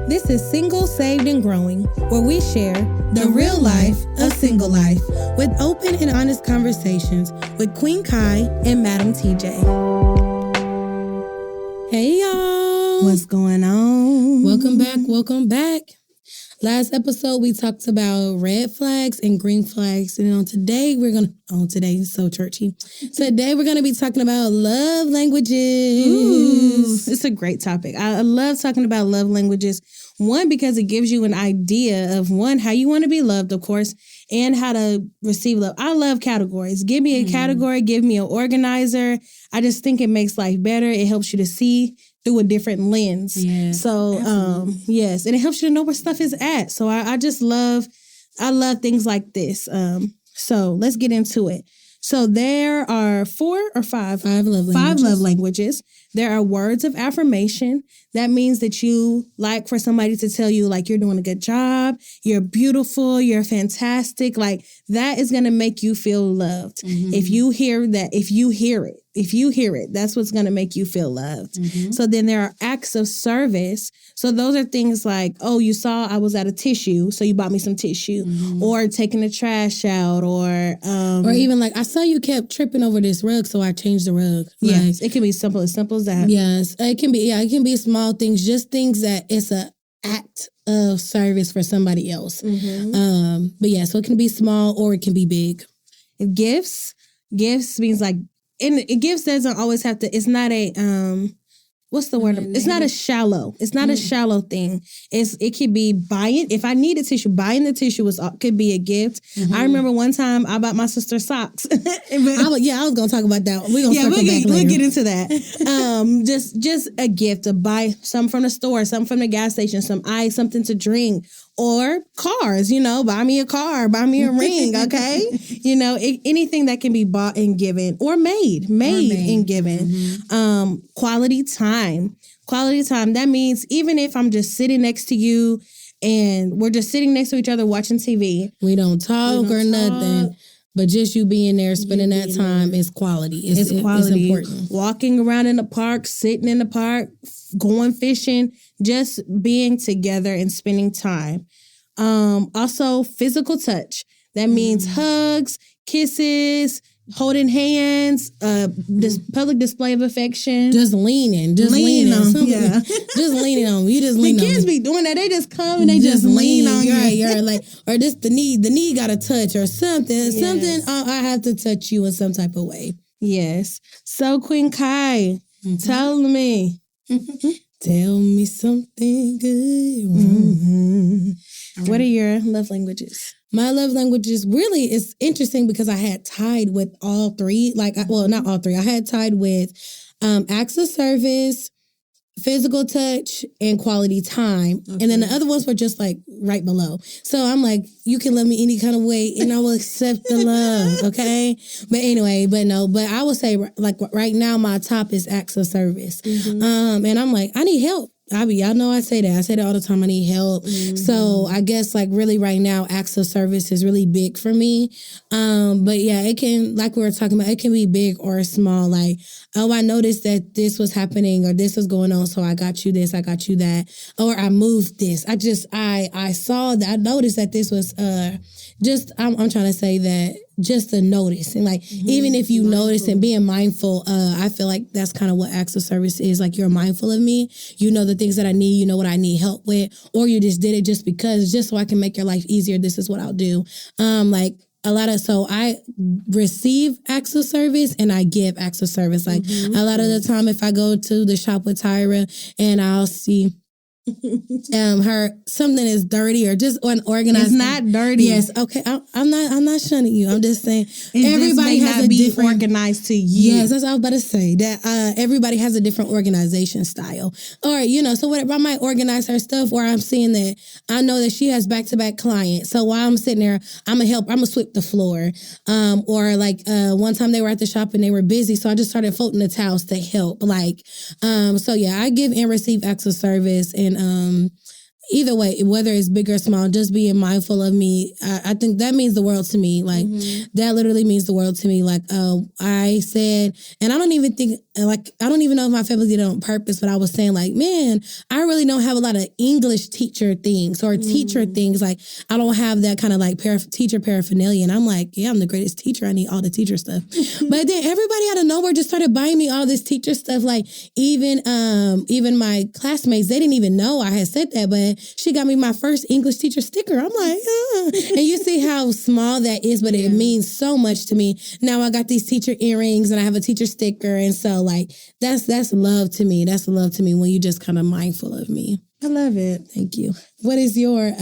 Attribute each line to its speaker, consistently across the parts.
Speaker 1: This is Single, Saved, and Growing, where we share the real life of single life with open and honest conversations with Queen Kai and Madam Tjay. Hey, y'all.
Speaker 2: What's going on?
Speaker 1: Welcome back. Last episode, we talked about red flags and green flags. And today, is so churchy. Today, we're going to be talking about love languages.
Speaker 2: Ooh, it's a great topic. I love talking about love languages. One, because it gives you an idea of, one, how you want to be loved, of course, and how to receive love. I love categories. Give me a category. Give me an organizer. I just think it makes life better. It helps you to see through a different lens.
Speaker 1: Yes,
Speaker 2: so, yes. And it helps you to know where stuff is at. So I love things like this. So let's get into it. So there are 4 or 5?
Speaker 1: 5 love languages.
Speaker 2: 5 love languages. There are words of affirmation. That means that you like for somebody to tell you, like, you're doing a good job, you're beautiful, you're fantastic. Like, that is going to make you feel loved. Mm-hmm. If you hear it, that's what's going to make you feel loved. Mm-hmm. So then there are acts of service. So those are things like, oh, you saw I was out of tissue, so you bought me some tissue, or taking the trash out, or
Speaker 1: even like, I saw you kept tripping over this rug, so I changed the rug.
Speaker 2: Yes, it can be simple as that.
Speaker 1: Yes, it can be small things, just things that it's an act of service for somebody else. Mm-hmm. But yeah, so it can be small or it can be big.
Speaker 2: Gifts means like, and gifts doesn't always have to. It's not a what's the word? It's not a shallow. It's not a shallow thing. It could be buying. If I needed tissue, buying the tissue could be a gift. Mm-hmm. I remember one time I bought my sister socks.
Speaker 1: I was gonna talk about that. We'll
Speaker 2: get into that. Just a gift to buy some from the store, some from the gas station, some ice, something to drink. Or cars, buy me a car, buy me a ring, okay? Anything that can be bought and given or made and given. Mm-hmm. Quality time. That means even if I'm just sitting next to you and we're just sitting next to each other watching TV.
Speaker 1: We don't talk or nothing. But just you being there, spending that time is quality. It's quality. It's important.
Speaker 2: Walking around in the park, sitting in the park, going fishing, just being together and spending time. Also, physical touch. That means hugs, kisses, holding hands, this public display of affection.
Speaker 1: Just leaning on.
Speaker 2: Yeah.
Speaker 1: Just leaning on. You just lean on.
Speaker 2: The kids be doing that. They just come and they just lean on you.
Speaker 1: You're like, or just the knee got to touch or something. Yes. Something, I have to touch you in some type of way.
Speaker 2: Yes. So, Queen Kai, tell me.
Speaker 1: Tell me something good.
Speaker 2: Mm-hmm. What are your love languages?
Speaker 1: My love languages really is interesting because I had tied with all 3. Not all 3. I had tied with acts of service, physical touch, and quality time. Okay. And then the other ones were just like right below. So I'm like, you can love me any kind of way and I will accept the love. Okay. But anyway, but I would say like right now, my top is acts of service. Mm-hmm. And I'm like, I need help. Y'all know I say that. I say that all the time. I need help. Mm-hmm. So I guess like really right now, acts of service is really big for me. But yeah, it can, like we were talking about, it can be big or small. Like, oh, I noticed that this was happening or this was going on. So I got you this, I got you that. Or I moved this. I saw that. I noticed that this was I'm trying to say that just a notice. And like, even if you notice and being mindful, I feel like that's kind of what acts of service is. Like, you're mindful of me. You know the things that I need. You know what I need help with. Or you just did it just because, just so I can make your life easier. This is what I'll do. So I receive acts of service and I give acts of service. Like a lot of the time, if I go to the shop with Tyra and I'll see her something is dirty or just unorganized.
Speaker 2: It's not dirty.
Speaker 1: Yes, okay. I'm not shunning you. I'm just saying
Speaker 2: everybody has a different organized to you.
Speaker 1: Yes, that's what I was about to say. That everybody has a different organization style. Or so whatever, I might organize her stuff where I'm seeing that I know that she has back-to-back clients. So while I'm sitting there, I'm gonna sweep the floor. Or like one time they were at the shop and they were busy, so I just started folding the towels to help. So yeah, I give and receive acts of service and either way, whether it's big or small, just being mindful of me, I think that means the world to me. Like, that literally means the world to me. Like, I said, and I don't even think, like, I don't even know if my family did it on purpose, but I was saying, like, man, I really don't have a lot of English teacher things or teacher things. Like, I don't have that kind of, like, teacher paraphernalia. And I'm like, yeah, I'm the greatest teacher. I need all the teacher stuff. But then everybody out of nowhere just started buying me all this teacher stuff. Like, even my classmates, they didn't even know I had said that, but she got me my first English teacher sticker. I'm like, and you see how small that is, but it means so much to me. Now I got these teacher earrings and I have a teacher sticker. And so, like, that's love to me. That's love to me when you just kind of mindful of me.
Speaker 2: I love it.
Speaker 1: Thank you. What is your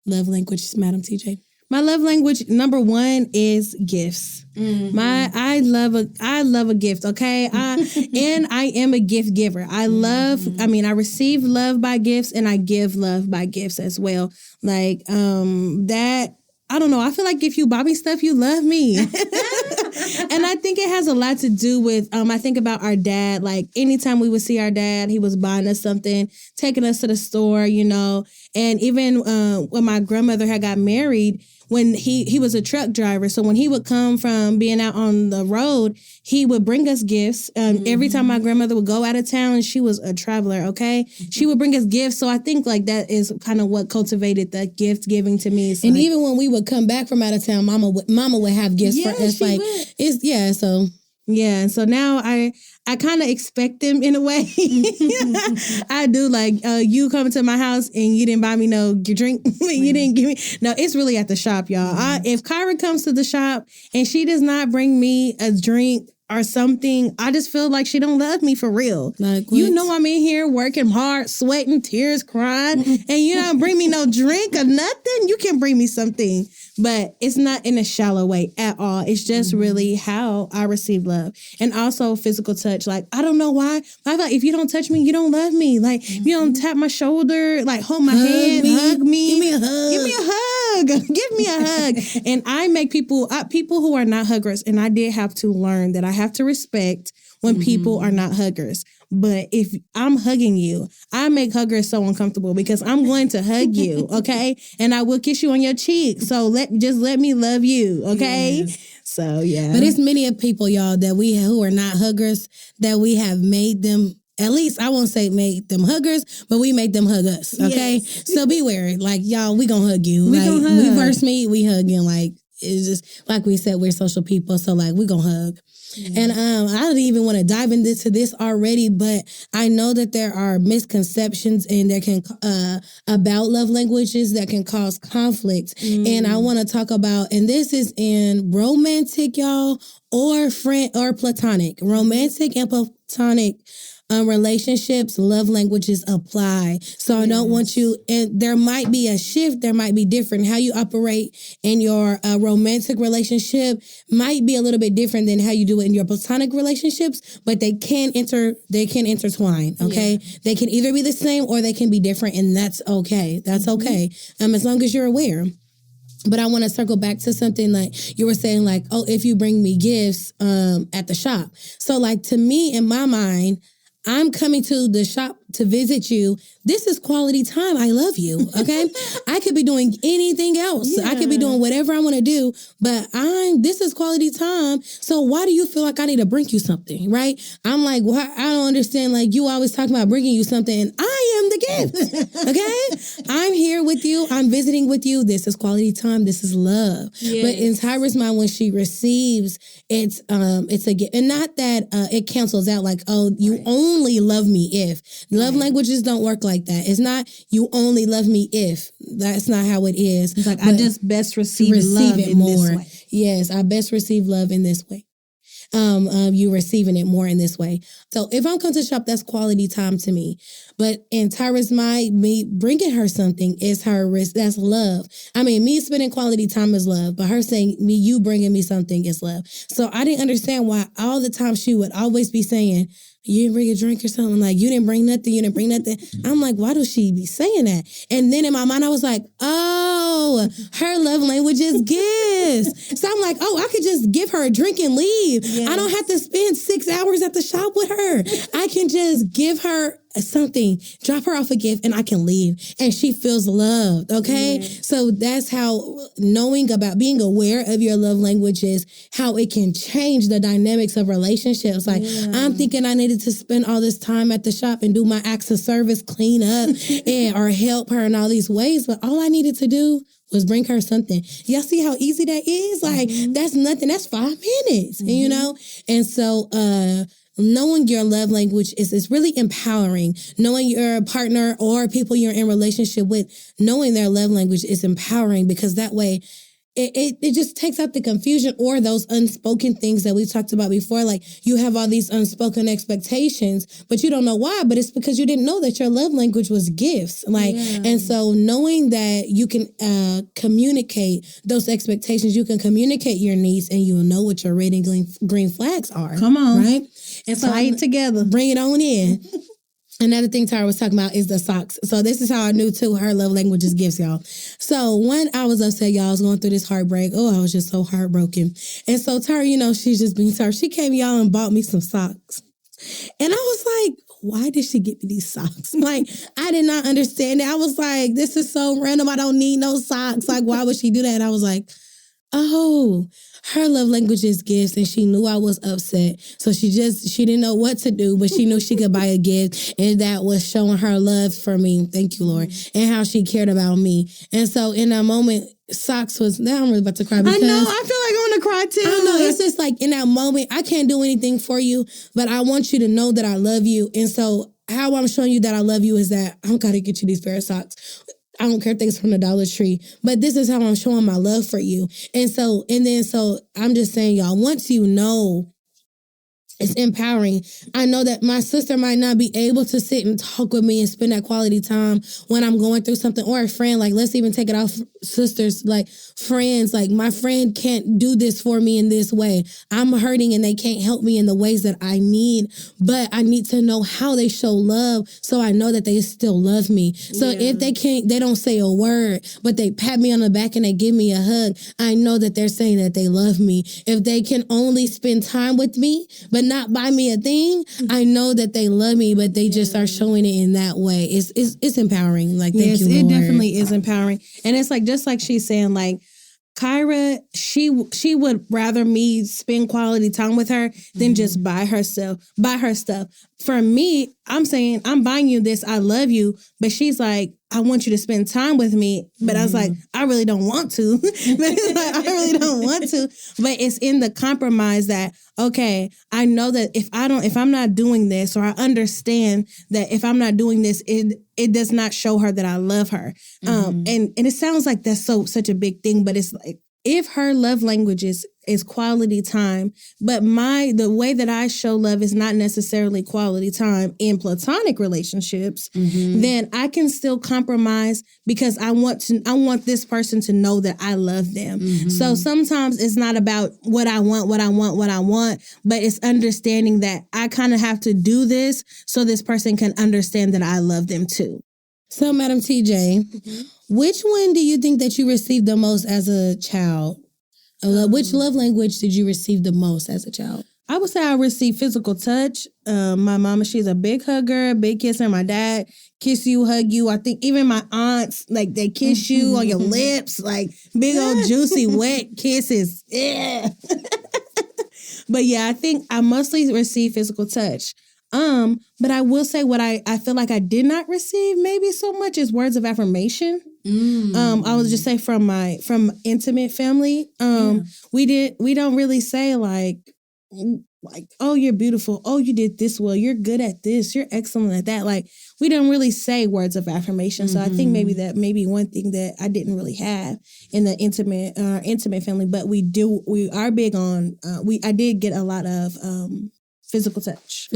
Speaker 1: love language, Madam TJ?
Speaker 2: My love language number 1 is gifts. I love a gift. Okay. And I am a gift giver. I receive love by gifts and I give love by gifts as well. Like, that, I don't know. I feel like if you buy me stuff, you love me. And I think it has a lot to do with, I think about our dad. Like, anytime we would see our dad, he was buying us something, taking us to the store, you know. And even when my grandmother had got married, when he was a truck driver. So when he would come from being out on the road, he would bring us gifts. Every time my grandmother would go out of town, she was a traveler, okay? She would bring us gifts. So I think, like, that is kind of what cultivated the gift giving to me.
Speaker 1: And even when we would come back from out of town, Mama would have gifts for us. Like,
Speaker 2: and so now I kind of expect them in a way. I do. Like, you come to my house and you didn't buy me no drink. You didn't give me. No, it's really at the shop, y'all. If Kyra comes to the shop and she does not bring me a drink or something, I just feel like she don't love me for real. Like, you know, I'm in here working hard, sweating, tears, crying, and you don't bring me no drink or nothing. You can bring me something. But it's not in a shallow way at all. It's just really how I receive love. And also physical touch. Like, I don't know why. I thought if you don't touch me, you don't love me. Like, if you don't tap my shoulder, like, hold my hand, hug me.
Speaker 1: Give me a hug.
Speaker 2: Give me a hug. Give me a hug. And I make people who are not huggers, and I did have to learn that I have to respect when people are not huggers. But if I'm hugging you, I make huggers so uncomfortable because I'm going to hug you, okay? And I will kiss you on your cheek. So let me love you, okay? Yes. So, yeah.
Speaker 1: But it's many of people, y'all, that who are not huggers, that we have made them, at least I won't say made them huggers, but we make them hug us, okay? Yes. So beware. Like, y'all, we gonna hug you. We first meet, we hug you. Like, it's just, like we said, we're social people. So, like, we gonna hug. And I don't even want to dive into this already, but I know that there are misconceptions and there can about love languages that can cause conflict. And I want to talk about, and this is in romantic, y'all, or friend or platonic. Romantic and platonic relationships, love languages apply. So I don't want you, and there might be a shift, there might be different. How you operate in your romantic relationship might be a little bit different than how you do it in your platonic relationships, but they can intertwine, okay? Yeah. They can either be the same or they can be different, and that's okay. That's okay. As long as you're aware. But I want to circle back to something like you were saying, like, oh, if you bring me gifts at the shop. So, like, to me, in my mind, I'm coming to the shop to visit you. This is quality time. I love you. Okay. I could be doing anything else. Yeah. I could be doing whatever I want to do, but this is quality time. So why do you feel like I need to bring you something? Right. I'm like, I don't understand. Like, you always talk about bringing you something, and I am the gift. Okay. I'm here with you. I'm visiting with you. This is quality time. This is love. Yes. But in Tyra's mind, when she receives, it's a gift, and not that it cancels out like, oh, you only love me if. Love languages don't work like that. It's not you only love me if. That's not how it is.
Speaker 2: It's like, I just best receive love
Speaker 1: it
Speaker 2: in
Speaker 1: more.
Speaker 2: This way.
Speaker 1: Yes, I best receive love in this way. You receiving it more in this way. So if I'm coming to shop, that's quality time to me. But in Tyra's mind, me bringing her something is that's love. I mean, me spending quality time is love, but her saying you bringing me something is love. So I didn't understand why all the time she would always be saying, you didn't bring a drink or something, like, you didn't bring nothing. I'm like, why does she be saying that? And then in my mind, I was like, oh, her love language is gifts. So I'm like, oh, I could just give her a drink and leave. Yes. I don't have to spend 6 hours at the shop with her. I can just give her something, drop her off a gift and I can leave. And she feels loved, okay? So that's how knowing about being aware of your love languages, how it can change the dynamics of relationships. Like, I'm thinking I needed to spend all this time at the shop and do my acts of service, clean up, or help her in all these ways. But all I needed to do was bring her something. Y'all see how easy that is? Like, that's nothing. That's 5 minutes, you know? And so, knowing your love language is really empowering. Knowing your partner or people you're in relationship with, knowing their love language is empowering, because that way it just takes out the confusion or those unspoken things that we talked about before. Like, you have all these unspoken expectations, but you don't know why, but it's because you didn't know that your love language was gifts. Like, and so knowing that you can communicate those expectations, you can communicate your needs, and you'll know what your red and green flags are.
Speaker 2: Come on.
Speaker 1: Right?
Speaker 2: And so tie it together.
Speaker 1: Bring it on in. Another thing Tara was talking about is the socks. So this is how I knew too her love language is gifts, y'all. So when I was upset, y'all, I was going through this heartbreak. Oh, I was just so heartbroken. And so Tara, you know, she's just being Tara. She came, y'all, and bought me some socks. And I was like, why did she get me these socks? Like, I did not understand it. I was like, this is so random. I don't need no socks. Like, why would she do that? And I was like, oh, her love language is gifts, and she knew I was upset. So she didn't know what to do, but she knew she could buy a gift, and that was showing her love for me. Thank you, Lord. And how she cared about me. And so in that moment, socks was, now I'm really about to cry because
Speaker 2: I know, I feel like I want to cry too.
Speaker 1: I know, it's just like in that moment, I can't do anything for you, but I want you to know that I love you. And so how I'm showing you that I love you is that I don't got to get you these pair of socks. I don't care if it's from the Dollar Tree, but this is how I'm showing my love for you. And so I'm just saying, y'all, once you know, it's empowering. I know that my sister might not be able to sit and talk with me and spend that quality time when I'm going through something, or a friend. Like, let's even take it off sisters, like friends. Like, my friend can't do this for me in this way. I'm hurting and they can't help me in the ways that I need, but I need to know how they show love so I know that they still love me. So if they don't say a word, but they pat me on the back and they give me a hug, I know that they're saying that they love me. If they can only spend time with me, but not buy me a thing, I know that they love me, but they just are showing it in that way. It's empowering. Like, thank you, Lord.
Speaker 2: It definitely is empowering. And it's like, just like she's saying, like, Kyra, she would rather me spend quality time with her than just buy her stuff. For me, I'm saying, I'm buying you this, I love you, but she's like, I want you to spend time with me. But I was like, I really don't want to. But it's like, I really don't want to. But it's in the compromise that, okay, I know that if I'm not doing this, or I understand that if I'm not doing this, it does not show her that I love her. And it sounds like that's such a big thing, but it's like, if her love language is quality time, but the way that I show love is not necessarily quality time in platonic relationships, then I can still compromise, because I want this person to know that I love them. So sometimes it's not about what I want, but it's understanding that I kind of have to do this so this person can understand that I love them too.
Speaker 1: So, Madam TJ, which one do you think that you received the most as a child? Which love language did you receive the most as a child?
Speaker 2: I would say I received physical touch. My mama, she's a big hugger, big kisser. My dad kiss you, hug you. I think even my aunts, like, they kiss you on your lips, like big old juicy wet kisses. Yeah. But yeah, I think I mostly received physical touch. But I will say what I feel like I did not receive maybe so much is words of affirmation. I would just say from intimate family. We don't really say like, oh, you're beautiful. Oh, you did this well. You're good at this. You're excellent at that. Like, we don't really say words of affirmation. So I think maybe that may be one thing that I didn't really have in the intimate family. But we are big on, I did get a lot of, physical touch.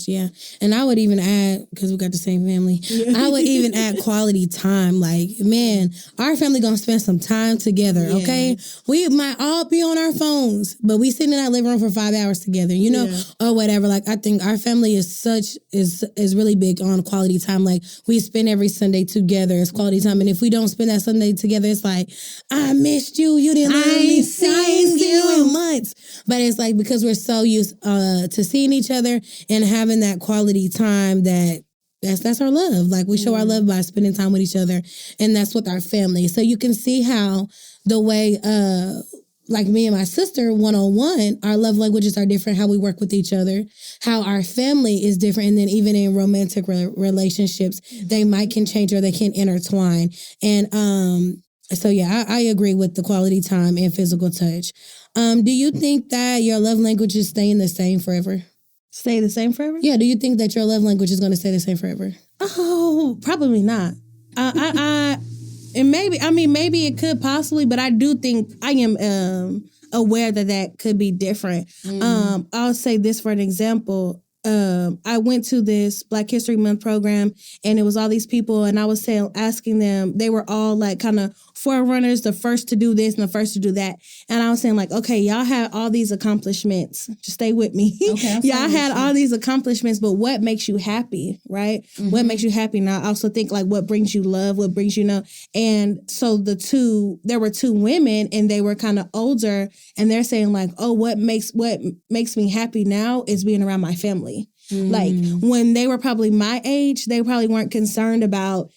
Speaker 1: Yeah. And I would even add, because we got the same family, I would even add quality time. Like, man, our family gonna spend some time together, okay? We might all be on our phones, but we sit in that living room for 5 hours together, you know, or whatever. Like, I think our family is really big on quality time. Like, we spend every Sunday together as quality time. And if we don't spend that Sunday together, it's like, I missed you. You didn't let me see you in months. But it's like, because we're so used to seeing each other and having that quality time, that that's our love. Like, we show our love by spending time with each other, and that's with our family. So you can see how the way, like me and my sister, one-on-one, our love languages are different, how we work with each other, how our family is different, and then even in romantic relationships, they can change or they can intertwine. And so, yeah, I agree with the quality time and physical touch. Do you think that your love language is staying the same forever?
Speaker 2: Stay the same forever?
Speaker 1: Yeah, do you think that your love language is going to stay the same forever?
Speaker 2: Oh, probably not. And maybe it could possibly, but I do think I am aware that could be different. I'll say this for an example. I went to this Black History Month program, and it was all these people, and I was asking them, they were all like kind of forerunners, the first to do this and the first to do that. And I was saying, like, okay, y'all had all these accomplishments. Just stay with me. Okay, y'all had all these accomplishments, but what makes you happy, right? Mm-hmm. What makes you happy? Now, I also think, like, what brings you love, what brings you And so there were two women, and they were kind of older, and they're saying, like, oh, what makes me happy now is being around my family. Like, when they were probably my age, they probably weren't concerned about,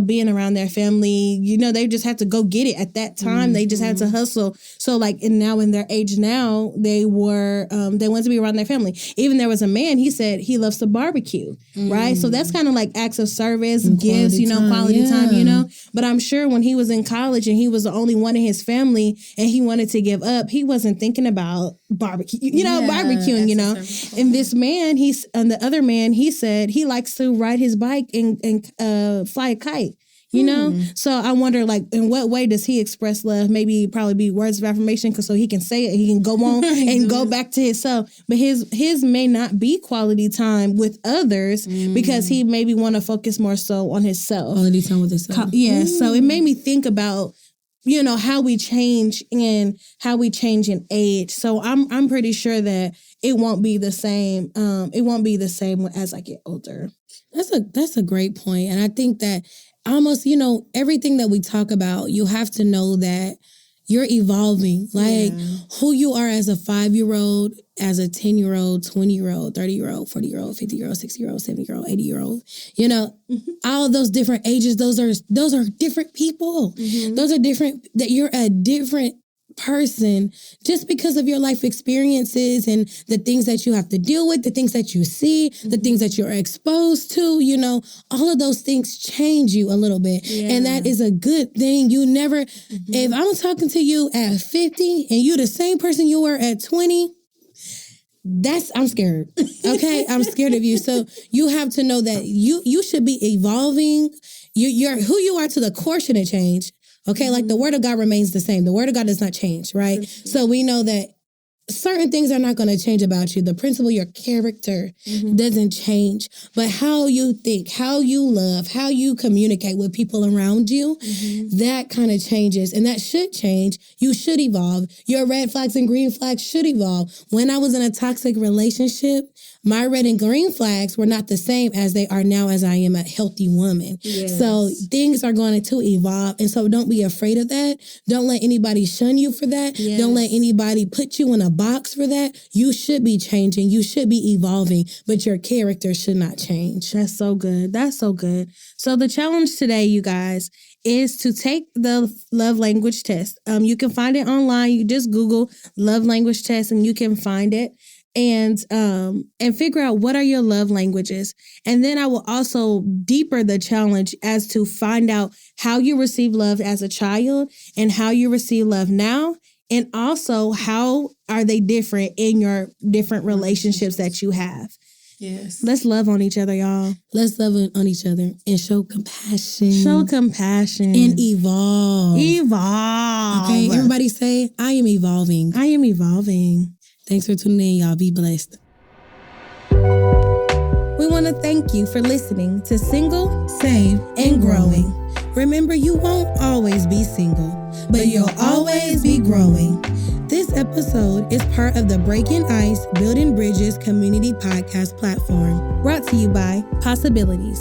Speaker 2: being around their family. They just had to go get it at that time. They just had to hustle. So, like, and now in their age now, they wanted to be around their family. Even there was a man, he said he loves to barbecue, right? So that's kind of like acts of service, gifts, quality time, But I'm sure when he was in college and he was the only one in his family and he wanted to give up, he wasn't thinking about barbecue, barbecuing, And this man, the other man, he said he likes to ride his bike and fly a kite. So I wonder, like, in what way does he express love? Maybe probably be words of affirmation, so he can say it, he can go on and go back to himself. But his may not be quality time with others because he maybe want to focus more so on himself.
Speaker 1: Quality time with himself.
Speaker 2: Yeah. So it made me think about, how we change and how we change in age. So I'm pretty sure that it won't be the same. It won't be the same as I get older.
Speaker 1: That's a great point. And I think that almost, everything that we talk about, you have to know that you're evolving. Like, who you are as a 5-year-old, as a 10-year-old, 20-year-old, 30-year-old, 40-year-old, 50-year-old, 60-year-old, 70-year-old, 80-year-old. All those different ages, those are different people. Those are different, that you're a different person just because of your life experiences and the things that you have to deal with, the things that you see, the things that you're exposed to, all of those things change you a little bit. Yeah. And that is a good thing. You never, if I'm talking to you at 50 and you the same person you were at 20, I'm scared. Okay. I'm scared of you. So you have to know that you should be evolving. You're who you are to the core shouldn't change. Okay, like the word of God remains the same. The word of God does not change, right? So we know that certain things are not going to change about you. The principle, your character doesn't change. But how you think, how you love, how you communicate with people around you, that kind of changes. And that should change. You should evolve. Your red flags and green flags should evolve. When I was in a toxic relationship, my red and green flags were not the same as they are now as I am a healthy woman. Yes. So things are going to evolve. And so don't be afraid of that. Don't let anybody shun you for that. Yes. Don't let anybody put you in a box for that. You should be changing. You should be evolving, but your character should not change.
Speaker 2: That's so good. That's so good. So the challenge today, you guys, is to take the love language test. You can find it online. You just Google love language test and you can find it. And figure out what are your love languages. And then I will also deeper the challenge as to find out how you receive love as a child and how you receive love now. And also how are they different in your different relationships that you have. Yes. Let's love on each other, y'all.
Speaker 1: Let's love on each other and show compassion.
Speaker 2: Show compassion.
Speaker 1: And evolve.
Speaker 2: Evolve.
Speaker 1: Okay, everybody say, I am evolving.
Speaker 2: I am evolving.
Speaker 1: Thanks for tuning in, y'all. Be blessed.
Speaker 2: We want to thank you for listening to Single, Saved, and Growing.
Speaker 1: Remember, you won't always be single, but you'll always be growing. This episode is part of the Breaking Ice, Building Bridges community podcast platform.
Speaker 2: Brought to you by Possibilities.